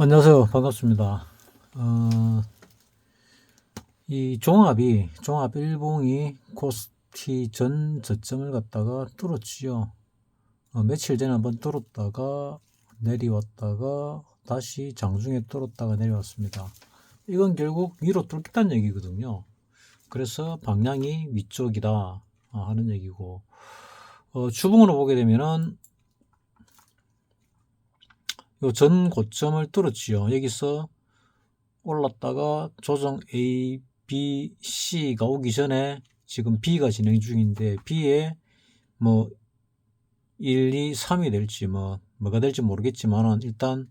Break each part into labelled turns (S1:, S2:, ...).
S1: 안녕하세요. 반갑습니다. 이 종합 일봉이 코스피 전 저점을 갖다가 뚫었지요. 며칠 전에 한번 뚫었다가 내려왔다가 다시 장중에 뚫었다가 내려왔습니다. 이건 결국 위로 뚫겠다는 얘기거든요. 그래서 방향이 위쪽이다 하는 얘기고, 주봉으로 보게 되면은 요 전 고점을 뚫었지요. 여기서 올랐다가 조정 A, B, C가 오기 전에 지금 B가 진행 중인데 B에 뭐 1, 2, 3이 될지 뭐가 될지 모르겠지만은 일단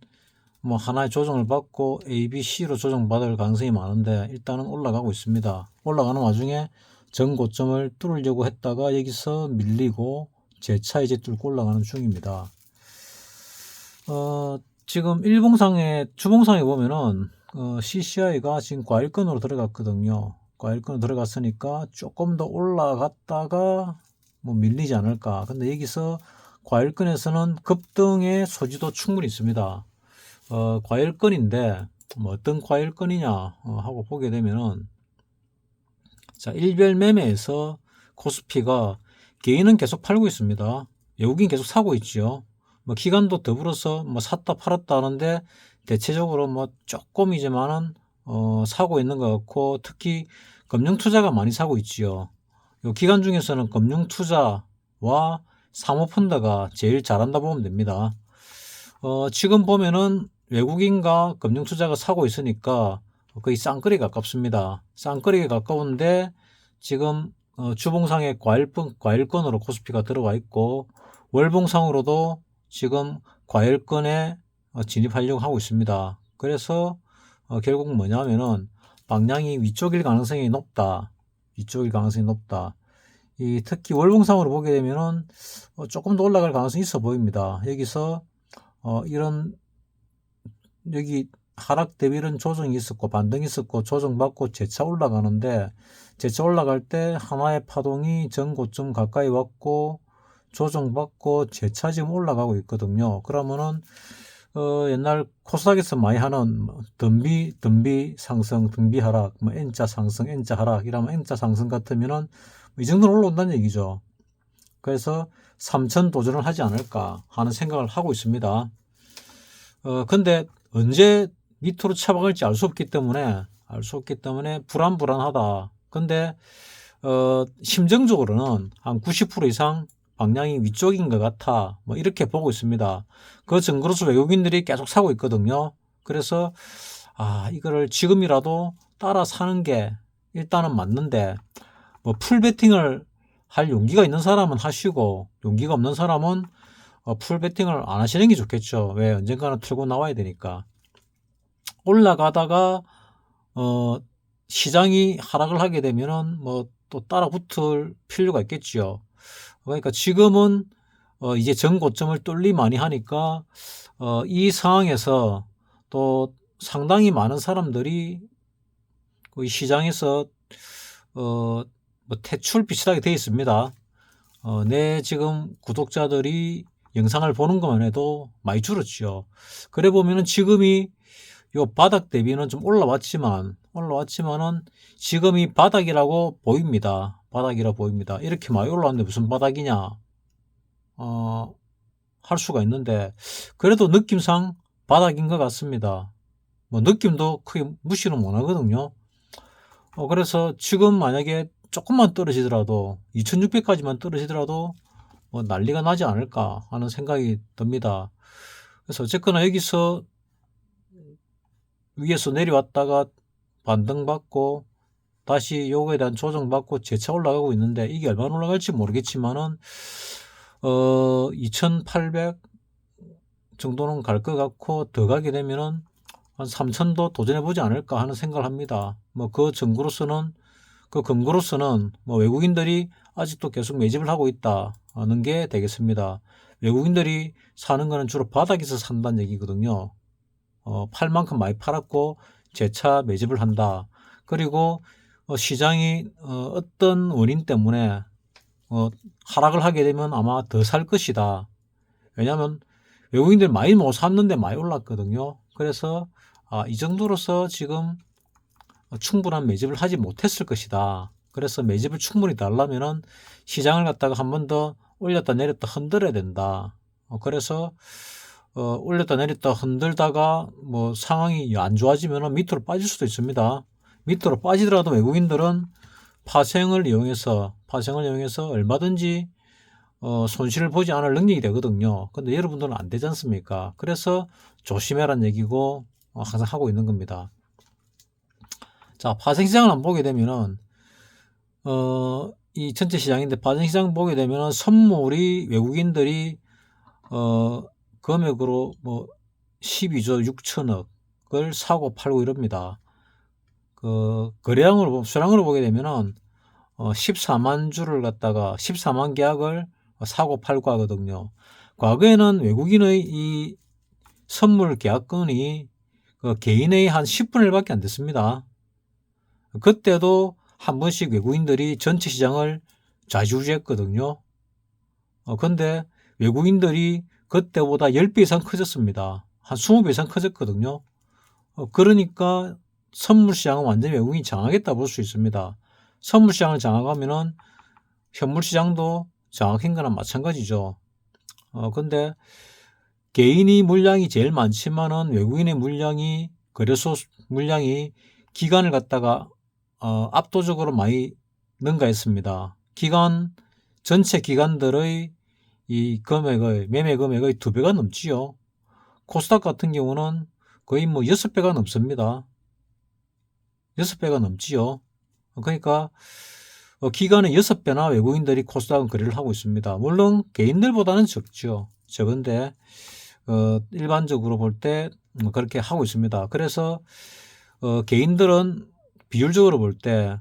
S1: 뭐 하나의 조정을 받고 A, B, C로 조정받을 가능성이 많은데 일단은 올라가고 있습니다. 올라가는 와중에 전 고점을 뚫으려고 했다가 여기서 밀리고 재차 이제 뚫고 올라가는 중입니다. 지금 주봉상에 보면은 CCI가 지금 과일권으로 들어갔거든요. 과일권으로 들어갔으니까 조금 더 올라갔다가 뭐 밀리지 않을까. 근데 여기서 과일권에서는 급등의 소지도 충분히 있습니다. 과일권인데 뭐 어떤 과일권이냐 하고 보게 되면은, 자, 일별 매매에서 코스피가 개인은 계속 팔고 있습니다. 외국인 계속 사고 있죠. 뭐 기관도 더불어서 뭐 샀다 팔았다 하는데 대체적으로 뭐 조금이지만은 사고 있는 것 같고, 특히 금융 투자가 많이 사고 있지요. 요 기관 중에서는 금융 투자와 사모펀드가 제일 잘한다 보면 됩니다. 지금 보면은 외국인과 금융 투자가 사고 있으니까 거의 쌍끌이에 가깝습니다. 쌍끌이에 가까운데 지금 주봉상에 과일권으로 코스피가 들어와 있고, 월봉상으로도 지금 과일권에 진입하려고 하고 있습니다. 그래서 결국 뭐냐면은 방향이 위쪽일 가능성이 높다. 위쪽일 가능성이 높다. 특히 월봉상으로 보게 되면은 조금 더 올라갈 가능성이 있어 보입니다. 여기서 이런 여기 하락 대비 이런 조정이 있었고 반등이 있었고 조정받고 재차 올라가는데, 재차 올라갈 때 하나의 파동이 전 고점 가까이 왔고 조정받고 재차 지금 올라가고 있거든요. 그러면은 옛날 코스닥에서 많이 하는 등비 상승, 등비 하락, 뭐 N자 상승, N자 하락 이러면 N자 상승 같으면은 이 정도는 올라온다는 얘기죠. 그래서 3천 도전을 하지 않을까 하는 생각을 하고 있습니다. 근데 언제 밑으로 처박을지 알 수 없기 때문에 불안하다. 근데 심정적으로는 한 90% 이상 방향이 위쪽인 것 같아. 뭐 이렇게 보고 있습니다. 그 증거로서 외국인들이 계속 사고 있거든요. 그래서 이거를 지금이라도 따라 사는 게 일단은 맞는데, 뭐 풀베팅을 할 용기가 있는 사람은 하시고 용기가 없는 사람은 풀베팅을 안 하시는 게 좋겠죠. 왜? 언젠가는 털고 나와야 되니까. 올라가다가 시장이 하락을 하게 되면은 뭐 또 따라 붙을 필요가 있겠지요. 그러니까 지금은 이제 전고점을 뚫리 많이 하니까 이 상황에서 또 상당히 많은 사람들이 그 시장에서 뭐 퇴출 비슷하게 되어 있습니다. 내 지금 구독자들이 영상을 보는 것만 해도 많이 줄었죠. 그래 보면은 지금이 요 바닥 대비는 좀 올라왔지만은 지금이 바닥이라고 보입니다. 바닥이라 보입니다. 이렇게 많이 올라왔는데 무슨 바닥이냐 할 수가 있는데, 그래도 느낌상 바닥인 것 같습니다. 뭐 느낌도 크게 무시는 못 하거든요. 그래서 지금 만약에 조금만 떨어지더라도 2600까지만 떨어지더라도 뭐 난리가 나지 않을까 하는 생각이 듭니다. 그래서 어쨌거나 여기서 위에서 내려왔다가 반등받고 다시 요거에 대한 조정받고 재차 올라가고 있는데, 이게 얼마나 올라갈지 모르겠지만은 2800 정도는 갈 것 같고, 더 가게 되면은 한 3000도 도전해 보지 않을까 하는 생각을 합니다. 뭐 그 근거로서는 뭐 외국인들이 아직도 계속 매집을 하고 있다는 게 되겠습니다. 외국인들이 사는 거는 주로 바닥에서 산다는 얘기거든요. 팔 만큼 많이 팔았고 재차 매집을 한다. 그리고 시장이 어떤 원인 때문에 하락을 하게 되면 아마 더 살 것이다. 왜냐하면 외국인들이 많이 못 샀는데 많이 올랐거든요. 그래서 이 정도로서 지금 충분한 매집을 하지 못했을 것이다. 그래서 매집을 충분히 달라면은 시장을 갖다가 한 번 더 올렸다 내렸다 흔들어야 된다. 그래서 올렸다 내렸다 흔들다가 뭐 상황이 안 좋아지면은 밑으로 빠질 수도 있습니다. 밑으로 빠지더라도 외국인들은 파생을 이용해서 얼마든지 손실을 보지 않을 능력이 되거든요. 근데 여러분들은 안 되지 않습니까? 그래서 조심해라는 얘기고 항상 하고 있는 겁니다. 자, 파생시장을 한번 보게 되면은 이 전체 시장인데 파생시장 보게 되면은 선물이 외국인들이 금액으로 뭐 12조 6천억을 사고 팔고 이럽니다. 거래량으로 수량으로 보게 되면은 14만 주를 갖다가 14만 계약을 사고 팔고 하거든요. 과거에는 외국인의 이 선물 계약건이 개인의 한 10분의 1밖에 안 됐습니다. 그때도 한 번씩 외국인들이 전체 시장을 좌지우지했거든요. 근데 외국인들이 그때보다 10배 이상 커졌습니다. 한 20배 이상 커졌거든요. 그러니까 선물 시장은 완전히 외국인이 장악했다 볼 수 있습니다. 선물 시장을 장악하면은 현물 시장도 장악한 거나 마찬가지죠. 근데 개인이 물량이 제일 많지만은 외국인의 물량이 거래소 물량이 기간을 갖다가 압도적으로 많이 능가했습니다. 전체 기관들의 이 금액의 매매 금액의 2배가 넘지요. 코스닥 같은 경우는 거의 뭐 6배가 넘습니다. 6배가 넘지요. 그러니까 기간의 6배나 외국인들이 코스닥은 거래를 하고 있습니다. 물론 개인들보다는 적죠. 적은데 일반적으로 볼 때 그렇게 하고 있습니다. 그래서 개인들은 비율적으로 볼 때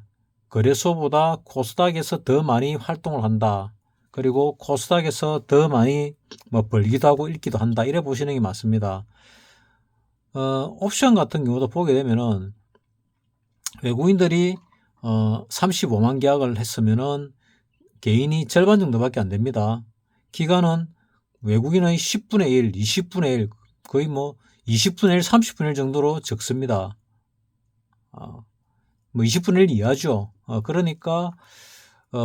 S1: 거래소보다 코스닥에서 더 많이 활동을 한다. 그리고 코스닥에서 더 많이 뭐 벌기도 하고 잃기도 한다. 이래 보시는 게 맞습니다. 옵션 같은 경우도 보게 되면은 외국인들이 35만 계약을 했으면은 개인이 절반 정도밖에 안 됩니다. 기간은 외국인의 10분의 1, 20분의 1, 거의 뭐 20분의 1, 30분의 1 정도로 적습니다. 뭐 20분의 1 이하죠. 그러니까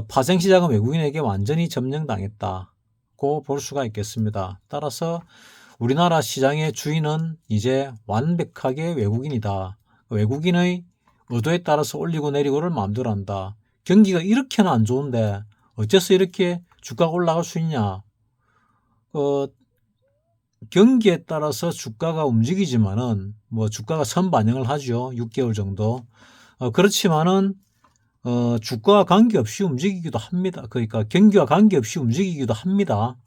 S1: 파생시장은 외국인에게 완전히 점령당했다고 볼 수가 있겠습니다. 따라서 우리나라 시장의 주인은 이제 완벽하게 외국인이다. 외국인의 의도에 따라서 올리고 내리고를 마음대로 한다. 경기가 이렇게나 안 좋은데 어째서 이렇게 주가가 올라갈 수 있냐. 경기에 따라서 주가가 움직이지만은 뭐 주가가 선반영을 하죠. 6개월 정도. 그렇지만은 주가와 관계없이 움직이기도 합니다. 그러니까 경기와 관계없이 움직이기도 합니다.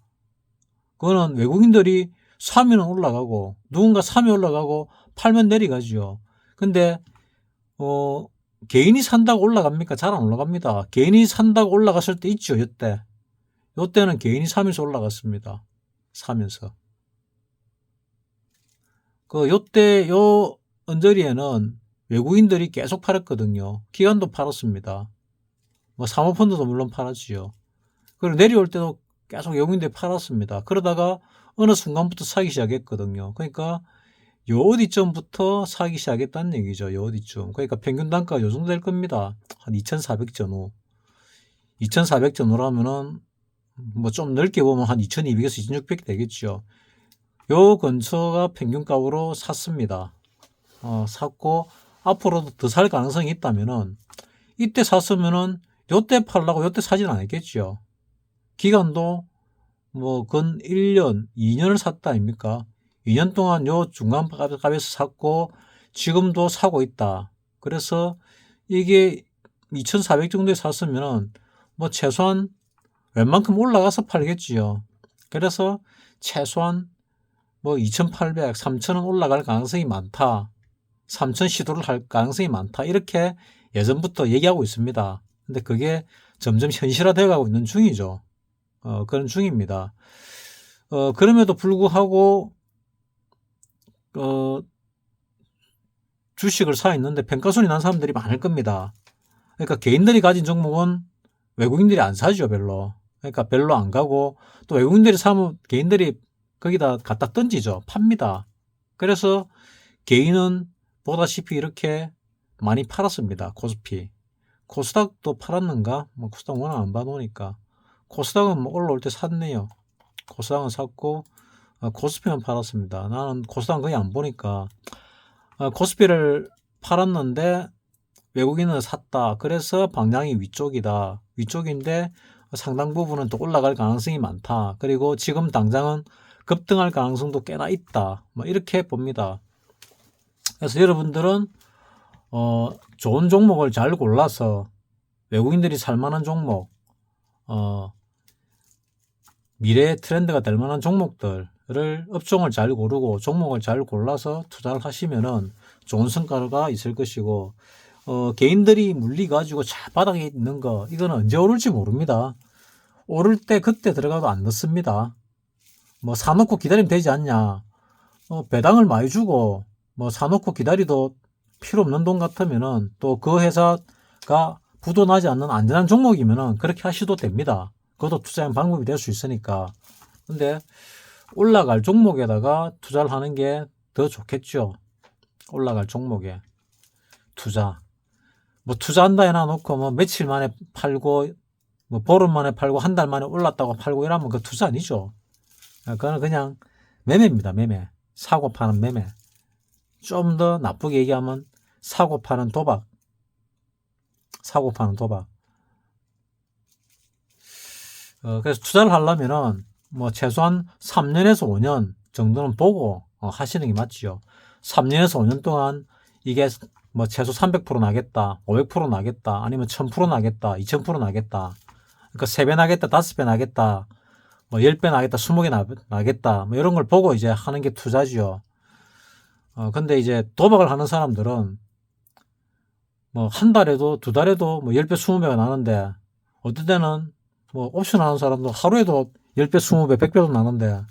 S1: 그거는 외국인들이 사면 올라가고 누군가 사면 올라가고 팔면 내려가죠. 근데 개인이 산다고 올라갑니까? 잘 안 올라갑니다. 개인이 산다고 올라갔을 때 있죠. 요때는 개인이 사면서 올라갔습니다. 사면서. 요때 요 언저리에는 외국인들이 계속 팔았거든요. 기관도 팔았습니다. 뭐 사모펀드도 물론 팔았지요. 그리고 내려올 때도 계속 외국인들이 팔았습니다. 그러다가 어느 순간부터 사기 시작했거든요. 그러니까 요 어디쯤부터 사기 시작했다는 얘기죠. 요 어디쯤. 그러니까 평균 단가가 요 정도 될 겁니다. 한 2,400전 후. 2,400전 후라면은 뭐 좀 넓게 보면 한 2,200에서 2,600 되겠죠. 요 근처가 평균값으로 샀습니다. 샀고 앞으로도 더 살 가능성이 있다면은 이때 샀으면은 요때 팔라고 요때 사진 않았겠죠. 기간도 뭐 근 1년, 2년을 샀다 아닙니까? 2년 동안 요 중간 값에서 샀고 지금도 사고 있다. 그래서 이게 2,400 정도에 샀으면은 뭐 최소한 웬만큼 올라가서 팔겠지요. 그래서 최소한 뭐 2,800, 3,000원 올라갈 가능성이 많다. 3,000 시도를 할 가능성이 많다. 이렇게 예전부터 얘기하고 있습니다. 근데 그게 점점 현실화되어 가고 있는 중이죠. 그런 중입니다. 그럼에도 불구하고 주식을 사 있는데 평가손이 난 사람들이 많을 겁니다. 그러니까 개인들이 가진 종목은 외국인들이 안 사죠, 별로. 그러니까 별로 안 가고 또 외국인들이 사면 개인들이 거기다 갖다 던지죠. 팝니다. 그래서 개인은 보다시피 이렇게 많이 팔았습니다. 코스피. 코스닥도 팔았는가? 뭐 코스닥 워낙 안 봐놓으니까. 코스닥은 뭐 올라올 때 샀네요. 코스닥은 샀고 코스피만 팔았습니다. 나는 코스닥은 거의 안 보니까 코스피를 팔았는데 외국인은 샀다. 그래서 방향이 위쪽이다. 위쪽인데 상당 부분은 또 올라갈 가능성이 많다. 그리고 지금 당장은 급등할 가능성도 꽤나 있다. 뭐 이렇게 봅니다. 그래서 여러분들은 좋은 종목을 잘 골라서 외국인들이 살만한 종목, 미래의 트렌드가 될 만한 종목들을 업종을 잘 고르고 종목을 잘 골라서 투자를 하시면은 좋은 성과가 있을 것이고, 개인들이 물리가지고 바닥에 있는 거, 이거는 언제 오를지 모릅니다. 오를 때 그때 들어가도 안 넣습니다. 뭐 사놓고 기다리면 되지 않냐. 배당을 많이 주고 뭐 사놓고 기다리도 필요 없는 돈 같으면은 또 그 회사가 부도나지 않는 안전한 종목이면은 그렇게 하셔도 됩니다. 그것도 투자의 방법이 될 수 있으니까. 근데 올라갈 종목에다가 투자를 하는 게 더 좋겠죠. 올라갈 종목에 투자. 뭐 투자한다 해놔놓고 뭐 며칠 만에 팔고 뭐 보름 만에 팔고 한 달 만에 올랐다고 팔고 이러면 그 투자 아니죠. 그거는 그냥 매매입니다. 매매. 사고 파는 매매. 좀 더 나쁘게 얘기하면 사고 파는 도박. 사고 파는 도박. 그래서 투자를 하려면은 뭐 최소한 3년에서 5년 정도는 보고 하시는 게 맞지요. 3년에서 5년 동안 이게 뭐 최소 300% 나겠다, 500% 나겠다, 아니면 1000% 나겠다, 2000% 나겠다. 그러니까 3배 나겠다, 5배 나겠다, 뭐 10배 나겠다, 20개 나겠다, 뭐 이런 걸 보고 이제 하는 게 투자지요. 근데 이제 도박을 하는 사람들은 뭐 한 달에도 두 달에도 뭐 10배, 20배가 나는데, 어떤 때는 뭐 옵션 하는 사람도 하루에도 10배, 20배, 100배도 나는데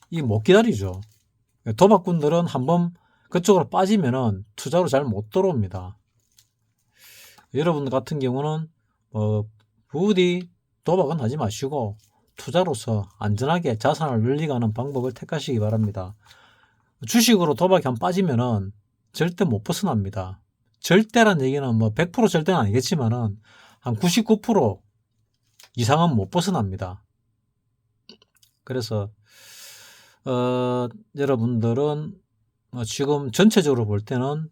S1: 이게 못 기다리죠. 도박꾼들은 한번 그쪽으로 빠지면은 투자로 잘 못 들어옵니다. 여러분 같은 경우는 부디 도박은 하지 마시고 투자로서 안전하게 자산을 늘리가는 방법을 택하시기 바랍니다. 주식으로 도박이 한 빠지면은 절대 못 벗어납니다. 절대란 얘기는 뭐 100% 절대는 아니겠지만은 한 99% 이상은 못 벗어납니다. 그래서 여러분들은 지금 전체적으로 볼 때는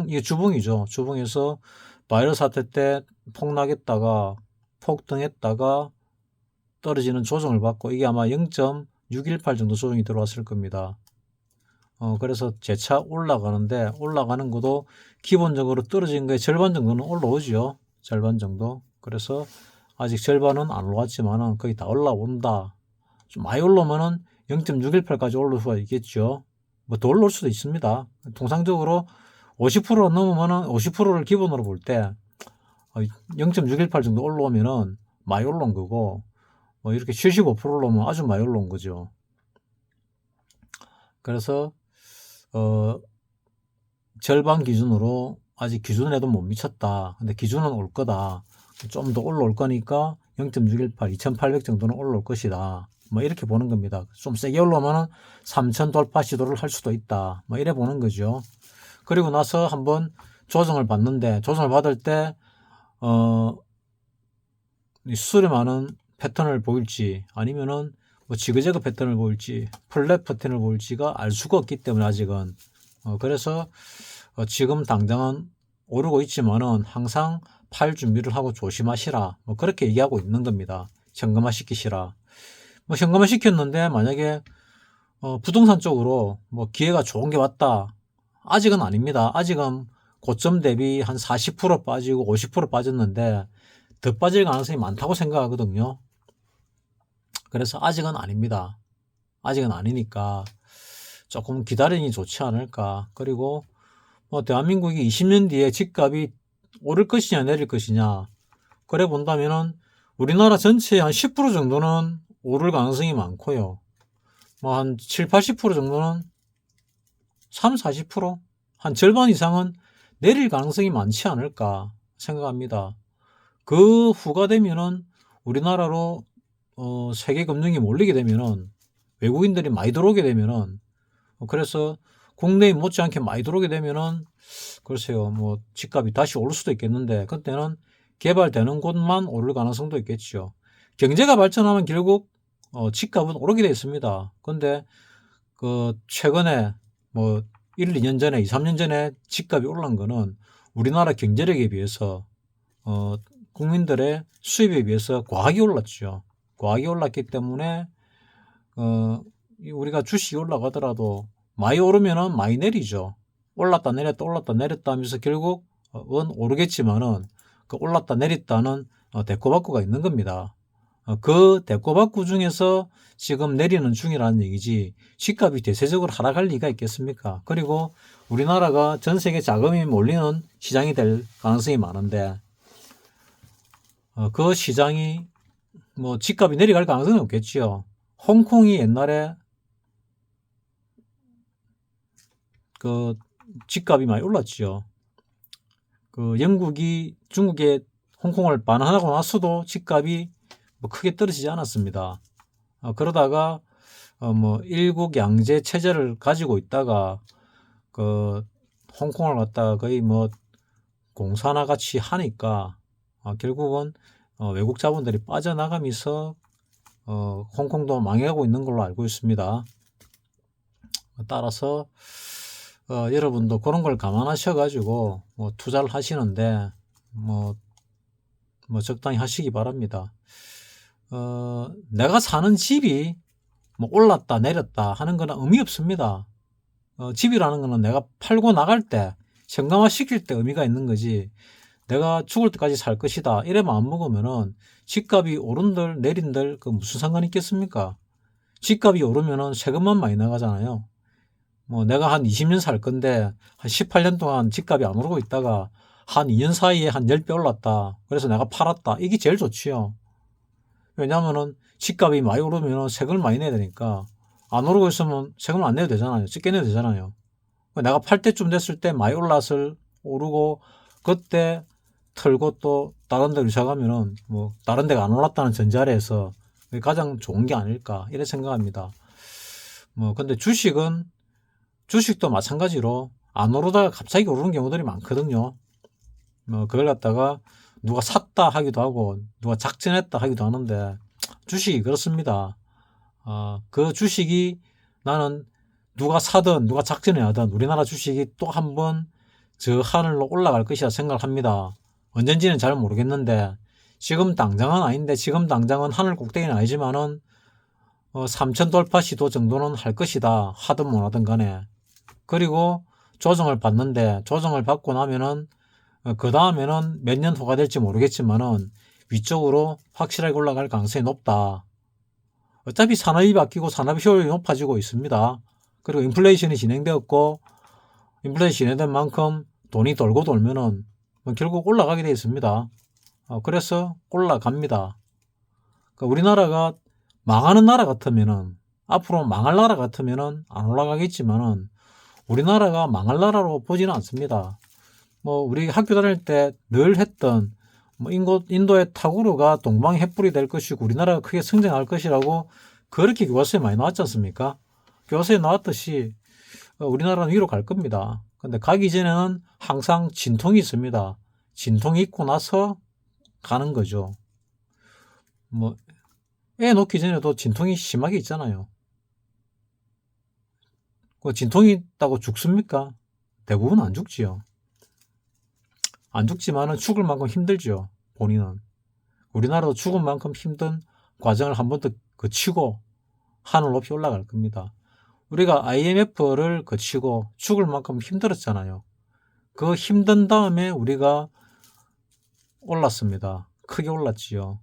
S1: 이게 주봉이죠. 주봉에서 바이러스 사태 때 폭락했다가 폭등했다가 떨어지는 조정을 받고 이게 아마 0.618 정도 조정이 들어왔을 겁니다. 그래서 재차 올라가는데 올라가는 것도 기본적으로 떨어진 거의 절반 정도는 올라오죠. 절반 정도. 그래서 아직 절반은 안 올라왔지만은 거의 다 올라온다. 좀 많이 올라오면은 0.618까지 올라올 수가 있겠죠. 뭐 더 올라올 수도 있습니다. 통상적으로 50% 넘으면은 50%를 기본으로 볼 때 0.618 정도 올라오면은 많이 올라온 거고, 뭐 이렇게 75% 올라오면 아주 많이 올라온 거죠. 그래서 절반 기준으로 아직 기준에도 못 미쳤다. 근데 기준은 올 거다. 좀 더 올라올 거니까 0.618, 2800 정도는 올라올 것이다. 뭐 이렇게 보는 겁니다. 좀 세게 올라오면 3000 돌파 시도를 할 수도 있다. 뭐 이래 보는 거죠. 그리고 나서 한번 조정을 받는데, 조정을 받을 때 수렴하는 패턴을 보일지 아니면은 뭐 지그재그 패턴을 보일지 플랫 패턴을 보일지가 알 수가 없기 때문에 아직은 그래서 지금 당장은 오르고 있지만은 항상 팔 준비를 하고 조심하시라, 뭐 그렇게 얘기하고 있는 겁니다. 현금화 시키시라. 뭐 현금화 시켰는데 만약에 부동산 쪽으로 뭐 기회가 좋은 게 왔다, 아직은 아닙니다. 아직은 고점 대비 한 40% 빠지고 50% 빠졌는데 더 빠질 가능성이 많다고 생각하거든요. 그래서 아직은 아닙니다. 아직은 아니니까 조금 기다리니 좋지 않을까. 그리고 뭐 대한민국이 20년 뒤에 집값이 오를 것이냐 내릴 것이냐, 그래 본다면은 우리나라 전체의 한 10% 정도는 오를 가능성이 많고요. 뭐 한 7, 80% 정도는 3, 40%? 한 절반 이상은 내릴 가능성이 많지 않을까 생각합니다. 그 후가 되면은 우리나라로 세계 금융이 몰리게 되면은 외국인들이 많이 들어오게 되면은 그래서 국내에 못지않게 많이 들어오게 되면은 글쎄요, 뭐 집값이 다시 오를 수도 있겠는데 그때는 개발되는 곳만 오를 가능성도 있겠죠. 경제가 발전하면 결국 집값은 오르게 돼 있습니다. 근데 그 최근에 뭐 1, 2년 전에 2, 3년 전에 집값이 올란 거는 우리나라 경제력에 비해서 국민들의 수입에 비해서 과하게 올랐죠. 과하게 올랐기 때문에 우리가 주식이 올라가더라도 많이 오르면은 많이 내리죠. 올랐다 내렸다 올랐다 내렸다 하면서 결국은 오르겠지만은 그 올랐다 내렸다는 대꼬박구가 있는 겁니다. 그 대꼬박구 중에서 지금 내리는 중이라는 얘기지 집값이 대세적으로 하락할 리가 있겠습니까? 그리고 우리나라가 전 세계 자금이 몰리는 시장이 될 가능성이 많은데 그 시장이 뭐 집값이 내려갈 가능성이 없겠지요. 홍콩이 옛날에 그 집값이 많이 올랐지요. 그 영국이 중국에 홍콩을 반환하고 나서도 집값이 뭐 크게 떨어지지 않았습니다. 그러다가 뭐 일국 양제 체제를 가지고 있다가 그 홍콩을 갖다가 거의 뭐 공사나 같이 하니까 결국은 외국 자본들이 빠져나가면서 홍콩도 망해가고 있는 걸로 알고 있습니다. 따라서 여러분도 그런 걸 감안하셔가지고 뭐 투자를 하시는데 뭐 적당히 하시기 바랍니다. 내가 사는 집이 뭐 올랐다 내렸다 하는 거는 의미 없습니다. 집이라는 거는 내가 팔고 나갈 때 현금화 시킬 때 의미가 있는 거지 내가 죽을 때까지 살 것이다 이래 마음 먹으면은 집값이 오른들 내린들 그 무슨 상관이 있겠습니까? 집값이 오르면은 세금만 많이 나가잖아요. 뭐 내가 한 20년 살 건데 한 18년 동안 집값이 안 오르고 있다가 한 2년 사이에 한 10배 올랐다. 그래서 내가 팔았다. 이게 제일 좋지요. 왜냐하면은 집값이 많이 오르면 세금을 많이 내야 되니까 안 오르고 있으면 세금을 안 내도 되잖아요. 적게 내도 되잖아요. 내가 팔 때쯤 됐을 때 많이 올랐을 오르고 그때 털고 또 다른 데로 이사 가면은 뭐 다른 데가 안 올랐다는 전제하에서 가장 좋은 게 아닐까 이렇게 생각합니다. 뭐 근데 주식도 마찬가지로 안 오르다가 갑자기 오르는 경우들이 많거든요. 뭐 그걸 갖다가 누가 샀다 하기도 하고 누가 작전했다 하기도 하는데 주식이 그렇습니다. 그 주식이 나는 누가 사든 누가 작전을 하든 우리나라 주식이 또 한 번 저 하늘로 올라갈 것이라 생각을 합니다. 언젠지는 잘 모르겠는데 지금 당장은 아닌데 지금 당장은 하늘 꼭대기는 아니지만은 3천 돌파 시도 정도는 할 것이다. 하든 못 하든 간에. 그리고 조정을 받는데 조정을 받고 나면은 그 다음에는 몇 년 후가 될지 모르겠지만은 위쪽으로 확실하게 올라갈 가능성이 높다. 어차피 산업이 바뀌고 산업 효율이 높아지고 있습니다. 그리고 인플레이션이 진행되었고 인플레이션이 진행된 만큼 돈이 돌고 돌면은 결국 올라가게 되어 있습니다. 그래서 올라갑니다. 그러니까 우리나라가 망하는 나라 같으면은 앞으로 망할 나라 같으면은 안 올라가겠지만은 우리나라가 망할 나라로 보지는 않습니다. 뭐 우리 학교 다닐 때 늘 했던 뭐 인도의 타구르가 동방 횃불이 될 것이고 우리나라가 크게 성장할 것이라고 그렇게 교과서에 많이 나왔지 않습니까? 교과서에 나왔듯이 우리나라는 위로 갈 겁니다. 근데 가기 전에는 항상 진통이 있습니다. 진통이 있고 나서 가는 거죠. 뭐 애 놓기 전에도 진통이 심하게 있잖아요. 그 진통이 있다고 죽습니까? 대부분 안 죽지요. 안 죽지만은 죽을 만큼 힘들죠. 본인은. 우리나라도 죽을 만큼 힘든 과정을 한 번 더 거치고 하늘 높이 올라갈 겁니다. 우리가 IMF를 거치고 죽을 만큼 힘들었잖아요. 그 힘든 다음에 우리가 올랐습니다. 크게 올랐지요.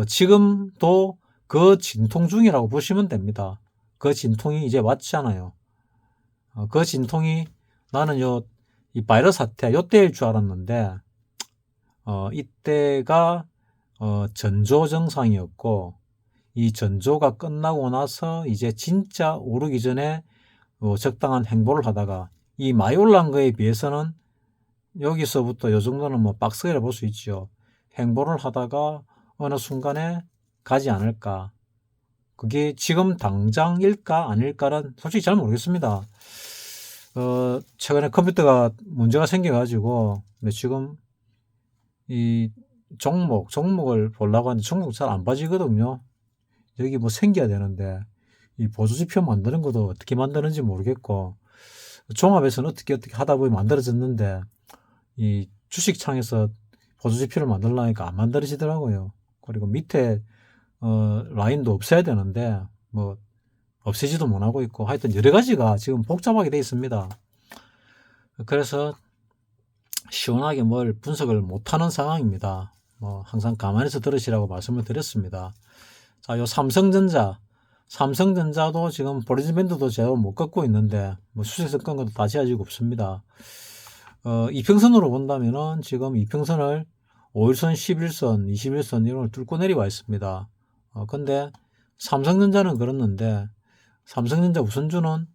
S1: 지금도 그 진통 중이라고 보시면 됩니다. 그 진통이 이제 왔잖아요. 그 진통이 나는 이 바이러스 사태 요때일 줄 알았는데 이때가 전조 증상이었고 이 전조가 끝나고 나서 이제 진짜 오르기 전에 적당한 행보를 하다가 이 많이 올라간 거에 비해서는 여기서부터 요 정도는 뭐 박스라 볼 수 있죠. 행보를 하다가 어느 순간에 가지 않을까. 그게 지금 당장일까 아닐까는 솔직히 잘 모르겠습니다. 최근에 컴퓨터가 문제가 생겨가지고, 근데 지금 이 종목을 보려고 하는데 종목 잘 안 빠지거든요. 여기 뭐 생겨야 되는데, 이 보조지표 만드는 것도 어떻게 만드는지 모르겠고, 종합에서는 어떻게 하다 보니 만들어졌는데, 이 주식창에서 보조지표를 만들려니까 안 만들어지더라고요. 그리고 밑에, 라인도 없애야 되는데, 뭐, 없애지도 못하고 있고, 하여튼 여러 가지가 지금 복잡하게 돼 있습니다. 그래서 시원하게 뭘 분석을 못하는 상황입니다. 뭐 항상 가만히서 들으시라고 말씀을 드렸습니다. 자, 요 삼성전자도 지금 볼리지밴 밴드도 제대로 못 걷고 있는데 뭐 수세선 건 것도 다 지어지고 없습니다. 이평선으로 본다면은 지금 이평선을 5일선, 11선, 21선 이런 걸 뚫고 내려와 있습니다. 근데 삼성전자는 그렇는데 삼성전자 우선주는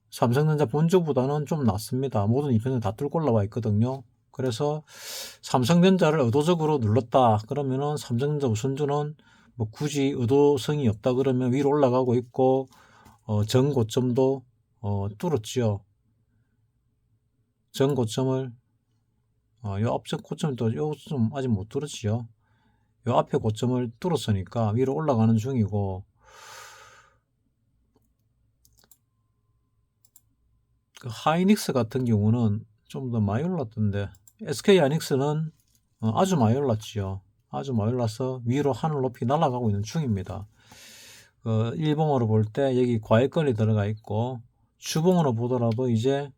S1: 삼성전자 본주보다는 좀 낮습니다. 모든 이평선 다 뚫고 올라와 있거든요. 그래서 삼성전자를 의도적으로 눌렀다 그러면은 삼성전자 우선주는 뭐 굳이 의도성이 없다 그러면 위로 올라가고 있고, 전고점도 뚫었지요. 전고점을 요 앞쪽 고점도 요좀 아직 못 뚫었지요. 요 앞에 고점을 뚫었으니까 위로 올라가는 중이고, 그 하이닉스 같은 경우는 좀 더 많이 올랐던데, SK 하이닉스는 아주 많이 올랐지요. 아주 많이 올라서 위로 하늘 높이 날아가고 있는 중입니다. 일봉으로 볼 때 여기 과외권이 들어가 있고, 주봉으로 보더라도 이제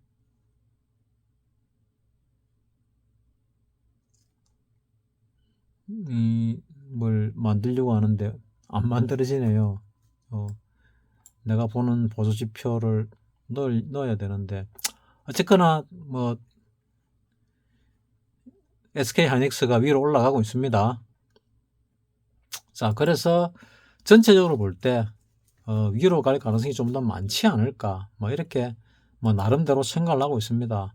S1: 뭘 만들려고 하는데 안 만들어지네요. 내가 보는 보조지표를 넣어야 되는데, 어쨌거나 뭐 SK 하이닉스가 위로 올라가고 있습니다. 자, 그래서 전체적으로 볼 때 위로 갈 가능성이 좀 더 많지 않을까, 뭐 이렇게 뭐 나름대로 생각을 하고 있습니다.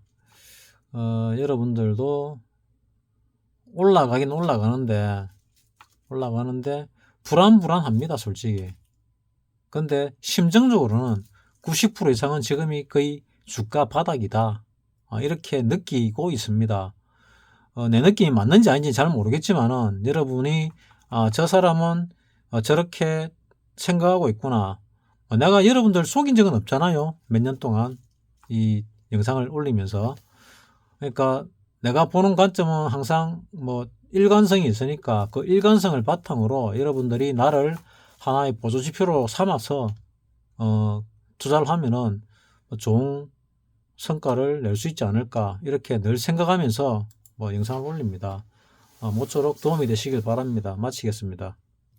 S1: 여러분들도 올라가긴 올라가는데 불안합니다, 솔직히. 근데 심정적으로는 90% 이상은 지금이 거의 주가 바닥이다, 이렇게 느끼고 있습니다. 내 느낌이 맞는지 아닌지 잘 모르겠지만은 여러분이 저 사람은 저렇게 생각하고 있구나. 내가 여러분들 속인 적은 없잖아요. 몇 년 동안 이 영상을 올리면서. 그러니까 내가 보는 관점은 항상 뭐 일관성이 있으니까 그 일관성을 바탕으로 여러분들이 나를 하나의 보조지표로 삼아서 투자를 하면은 좋은 성과를 낼 수 있지 않을까, 이렇게 늘 생각하면서 뭐 영상을 올립니다. 모쪼록 도움이 되시길 바랍니다. 마치겠습니다.